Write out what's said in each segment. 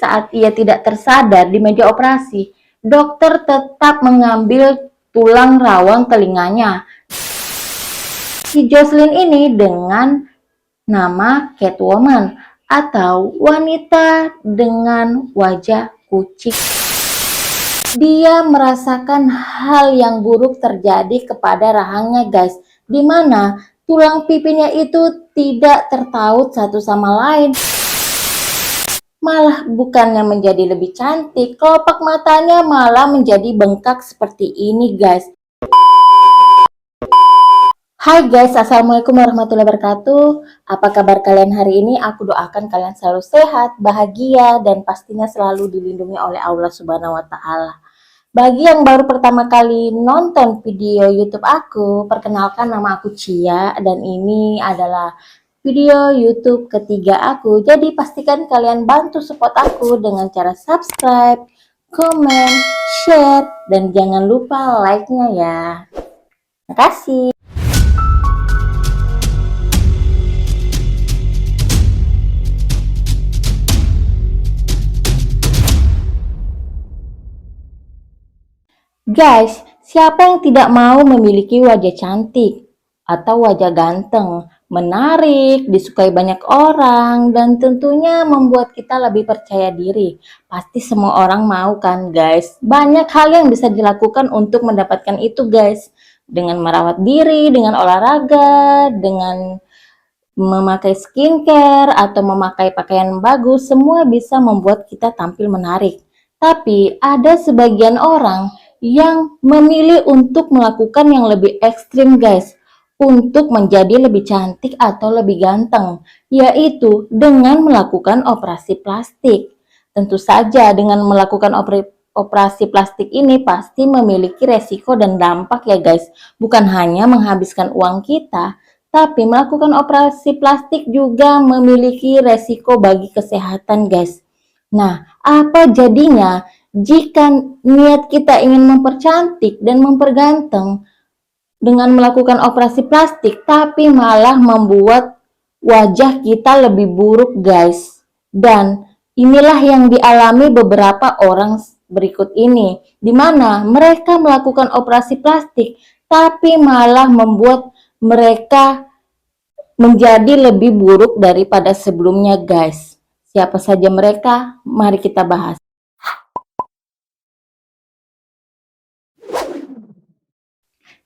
saat ia tidak tersadar di meja operasi, dokter tetap mengambil tulang rawan telinganya. Si Jocelyn ini dengan nama Catwoman atau wanita dengan wajah kucing. Dia merasakan hal yang buruk terjadi kepada rahangnya guys, dimana tulang pipinya itu tidak tertaut satu sama lain. Malah bukannya menjadi lebih cantik, kelopak matanya malah menjadi bengkak seperti ini guys. Hai guys, assalamualaikum warahmatullahi wabarakatuh. Apa kabar kalian hari ini? Aku doakan kalian selalu sehat, bahagia, dan pastinya selalu dilindungi oleh Allah Subhanahu wa Ta'ala. Bagi yang baru pertama kali nonton video YouTube aku, perkenalkan nama aku Cia, dan ini adalah video YouTube ketiga aku. Jadi pastikan kalian bantu support aku dengan cara subscribe, komen, share, dan jangan lupa like-nya ya. Terima kasih. Guys, siapa yang tidak mau memiliki wajah cantik atau wajah ganteng, menarik, disukai banyak orang, dan tentunya membuat kita lebih percaya diri? Pasti semua orang mau kan guys? Banyak hal yang bisa dilakukan untuk mendapatkan itu guys. Dengan merawat diri, dengan olahraga, dengan memakai skincare, atau memakai pakaian bagus, semua bisa membuat kita tampil menarik. Tapi ada sebagian orang yang memilih untuk melakukan yang lebih ekstrim guys, untuk menjadi lebih cantik atau lebih ganteng, yaitu dengan melakukan operasi plastik. Tentu saja dengan melakukan operasi plastik ini pasti memiliki resiko dan dampak ya guys. Bukan hanya menghabiskan uang kita, tapi melakukan operasi plastik juga memiliki resiko bagi kesehatan guys. Nah, apa jadinya jika niat kita ingin mempercantik dan memperganteng dengan melakukan operasi plastik, tapi malah membuat wajah kita lebih buruk guys. Dan inilah yang dialami beberapa orang berikut ini, di mana mereka melakukan operasi plastik, tapi malah membuat mereka menjadi lebih buruk daripada sebelumnya guys. Siapa saja mereka? Mari kita bahas.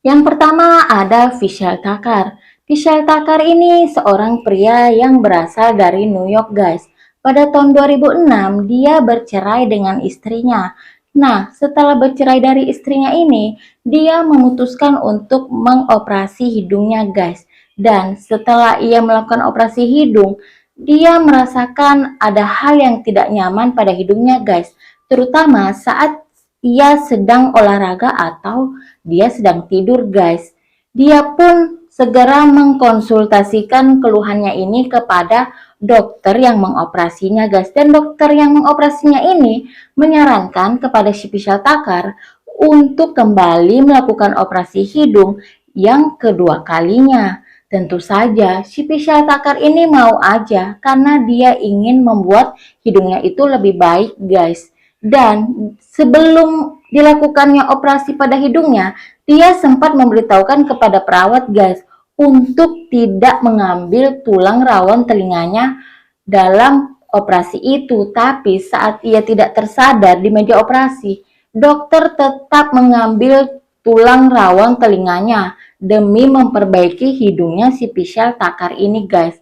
Yang pertama ada Vishal Thakkar. Vishal Thakkar ini seorang pria yang berasal dari New York guys. Pada tahun 2006 dia bercerai dengan istrinya. Nah, setelah bercerai dari istrinya ini, dia memutuskan untuk mengoperasi hidungnya guys. Dan setelah ia melakukan operasi hidung, dia merasakan ada hal yang tidak nyaman pada hidungnya guys. Terutama saat ia sedang olahraga atau dia sedang tidur guys. Dia pun segera mengkonsultasikan keluhannya ini kepada dokter yang mengoperasinya guys. Dan dokter yang mengoperasinya ini menyarankan kepada si Vishal Thakkar untuk kembali melakukan operasi hidung yang kedua kalinya. Tentu saja si Vishal Thakkar ini mau aja karena dia ingin membuat hidungnya itu lebih baik guys. Dan sebelum dilakukannya operasi pada hidungnya, dia sempat memberitahukan kepada perawat guys untuk tidak mengambil tulang rawan telinganya dalam operasi itu. Tapi saat ia tidak tersadar di meja operasi, dokter tetap mengambil tulang rawan telinganya demi memperbaiki hidungnya si Vishal Thakkar ini guys.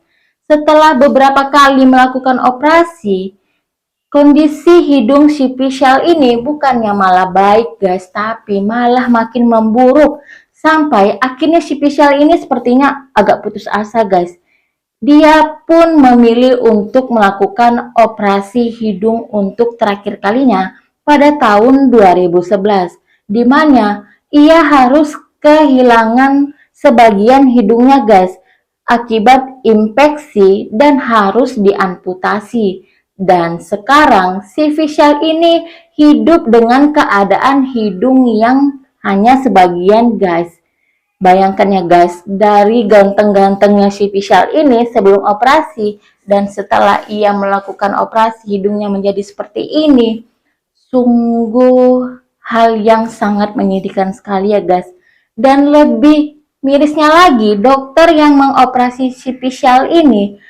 Setelah beberapa kali melakukan operasi, kondisi hidung si Vishal ini bukannya malah baik guys, tapi malah makin memburuk. Sampai akhirnya si Vishal ini sepertinya agak putus asa guys. Dia pun memilih untuk melakukan operasi hidung untuk terakhir kalinya pada tahun 2011. Di mana ia harus kehilangan sebagian hidungnya guys, akibat infeksi dan harus diamputasi. Dan sekarang si Vishal ini hidup dengan keadaan hidung yang hanya sebagian guys. Bayangkan ya guys, dari ganteng-gantengnya si Vishal ini sebelum operasi dan setelah ia melakukan operasi hidungnya menjadi seperti ini. Sungguh hal yang sangat menyedihkan sekali ya guys. Dan lebih mirisnya lagi, dokter yang mengoperasi si Vishal ini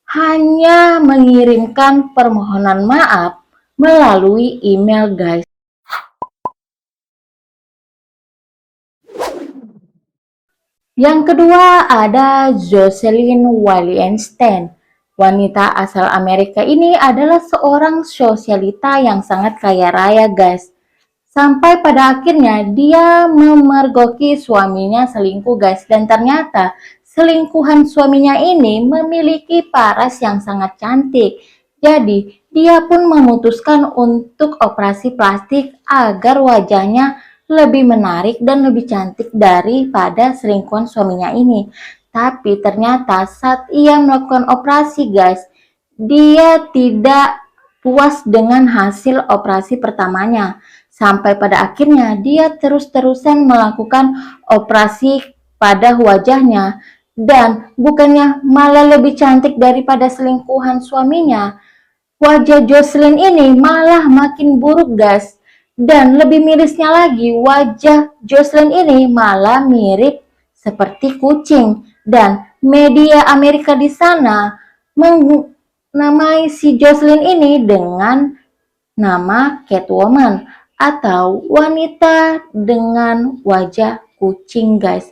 hanya mengirimkan permohonan maaf melalui email guys. Yang kedua ada Jocelyn Wallenstein. Wanita asal Amerika ini adalah seorang sosialita yang sangat kaya raya guys. Sampai pada akhirnya dia memergoki suaminya selingkuh guys. Dan ternyata selingkuhan suaminya ini memiliki paras yang sangat cantik. Jadi dia pun memutuskan untuk operasi plastik agar wajahnya lebih menarik dan lebih cantik daripada selingkuhan suaminya ini. Tapi ternyata saat ia melakukan operasi guys, dia tidak puas dengan hasil operasi pertamanya. Sampai pada akhirnya dia terus-terusan melakukan operasi pada wajahnya dan bukannya malah lebih cantik daripada selingkuhan suaminya, wajah Jocelyn ini malah makin buruk guys. Dan lebih mirisnya lagi, wajah Jocelyn ini malah mirip seperti kucing. Dan media Amerika di sana menamai si Jocelyn ini dengan nama Catwoman atau wanita dengan wajah kucing guys.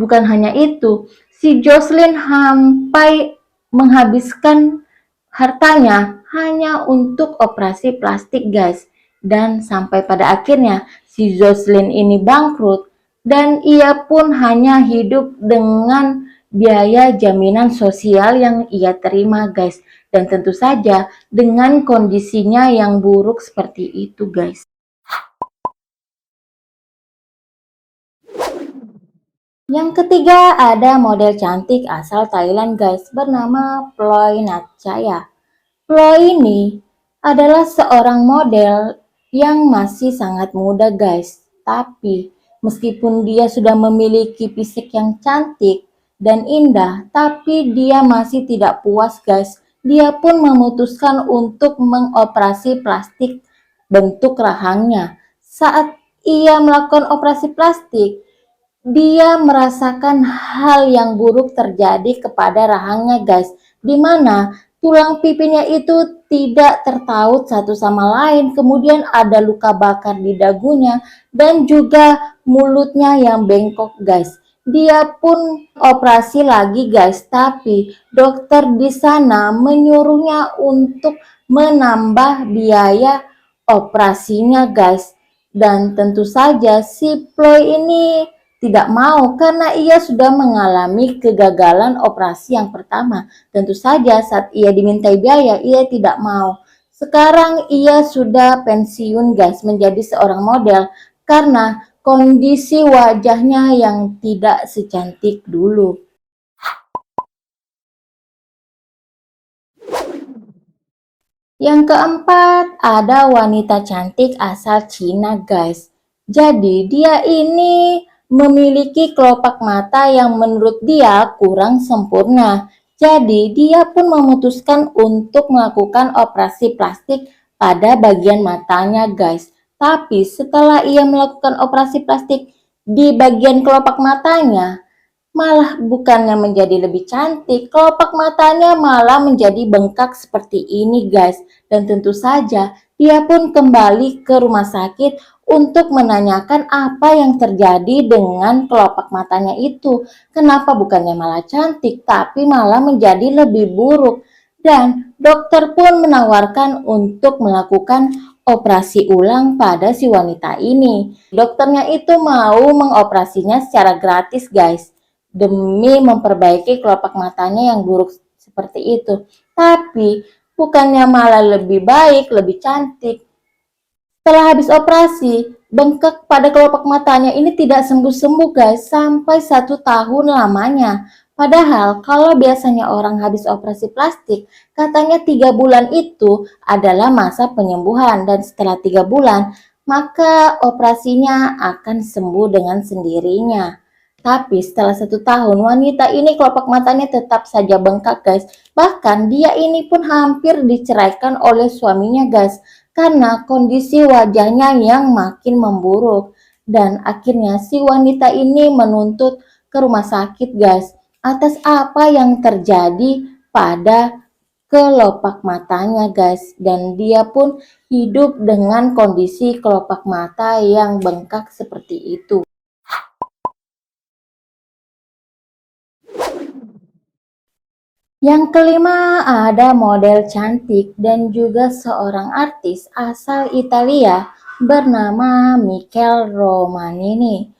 Bukan hanya itu, si Jocelyn sampai menghabiskan hartanya hanya untuk operasi plastik guys. Dan sampai pada akhirnya si Jocelyn ini bangkrut dan ia pun hanya hidup dengan biaya jaminan sosial yang ia terima guys. Dan tentu saja dengan kondisinya yang buruk seperti itu guys. Yang ketiga ada model cantik asal Thailand guys bernama Ploy Natchaya. Ploy ini adalah seorang model yang masih sangat muda guys. Tapi meskipun dia sudah memiliki fisik yang cantik dan indah, tapi dia masih tidak puas guys. Dia pun memutuskan untuk mengoperasi plastik bentuk rahangnya. Saat ia melakukan operasi plastik, dia merasakan hal yang buruk terjadi kepada rahangnya guys, di mana tulang pipinya itu tidak tertaut satu sama lain, kemudian ada luka bakar di dagunya dan juga mulutnya yang bengkok guys. Dia pun operasi lagi guys, tapi dokter di sana menyuruhnya untuk menambah biaya operasinya guys. Dan tentu saja si Ploy ini tidak mau karena ia sudah mengalami kegagalan operasi yang pertama. Tentu saja saat ia dimintai biaya, ia tidak mau. Sekarang ia sudah pensiun guys menjadi seorang model karena kondisi wajahnya yang tidak secantik dulu. Yang keempat, ada wanita cantik asal Cina guys. Jadi dia ini memiliki kelopak mata yang menurut dia kurang sempurna. Jadi dia pun memutuskan untuk melakukan operasi plastik pada bagian matanya guys. Tapi setelah ia melakukan operasi plastik di bagian kelopak matanya, malah bukannya menjadi lebih cantik, kelopak matanya malah menjadi bengkak seperti ini guys. Dan tentu saja dia pun kembali ke rumah sakit untuk menanyakan apa yang terjadi dengan kelopak matanya itu. Kenapa bukannya malah cantik tapi malah menjadi lebih buruk. Dan dokter pun menawarkan untuk melakukan operasi ulang pada si wanita ini. Dokternya itu mau mengoperasinya secara gratis guys, demi memperbaiki kelopak matanya yang buruk seperti itu. Tapi bukannya malah lebih baik, lebih cantik. Setelah habis operasi, bengkak pada kelopak matanya ini tidak sembuh-sembuh guys, sampai 1 tahun lamanya. Padahal kalau biasanya orang habis operasi plastik, katanya 3 bulan itu adalah masa penyembuhan dan setelah 3 bulan, maka operasinya akan sembuh dengan sendirinya. Tapi setelah 1 tahun, wanita ini kelopak matanya tetap saja bengkak, guys. Bahkan dia ini pun hampir diceraikan oleh suaminya, guys, karena kondisi wajahnya yang makin memburuk. Dan akhirnya si wanita ini menuntut ke rumah sakit, guys, atas apa yang terjadi pada kelopak matanya, guys. Dan dia pun hidup dengan kondisi kelopak mata yang bengkak seperti itu. Yang kelima, ada model cantik dan juga seorang artis asal Italia bernama Michelle Romanini.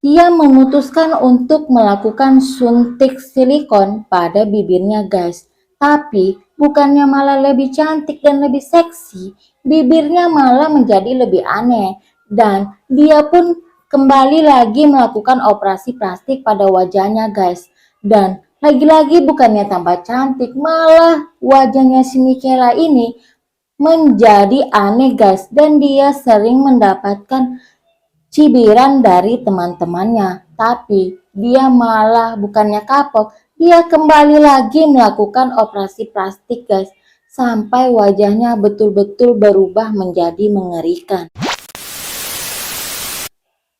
Dia memutuskan untuk melakukan suntik silikon pada bibirnya, guys. Tapi bukannya malah lebih cantik dan lebih seksi, bibirnya malah menjadi lebih aneh. Dan dia pun kembali lagi melakukan operasi plastik pada wajahnya, guys. Dan lagi-lagi bukannya tambah cantik, malah wajahnya si Michaela ini menjadi aneh, guys. Dan dia sering mendapatkan cibiran dari teman-temannya, tapi dia malah bukannya kapok, dia kembali lagi melakukan operasi plastik, guys, sampai wajahnya betul-betul berubah menjadi mengerikan.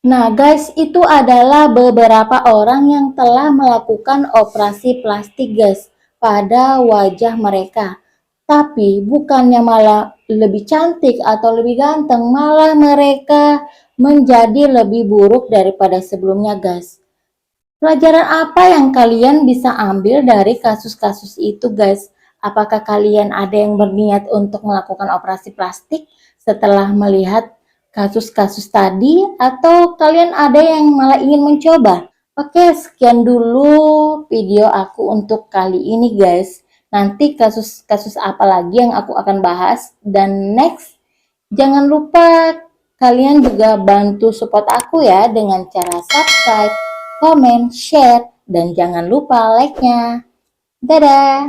Nah, guys, itu adalah beberapa orang yang telah melakukan operasi plastik, guys, pada wajah mereka. Tapi bukannya malah lebih cantik atau lebih ganteng, malah mereka menjadi lebih buruk daripada sebelumnya, guys. Pelajaran apa yang kalian bisa ambil dari kasus-kasus itu, guys? Apakah kalian ada yang berniat untuk melakukan operasi plastik setelah melihat kasus-kasus tadi, atau kalian ada yang malah ingin mencoba? Oke, sekian dulu video aku untuk kali ini, guys. Nanti kasus-kasus apa lagi yang aku akan bahas, dan next, jangan lupa kalian juga bantu support aku ya dengan cara subscribe, komen, share, dan jangan lupa like-nya. Dadah!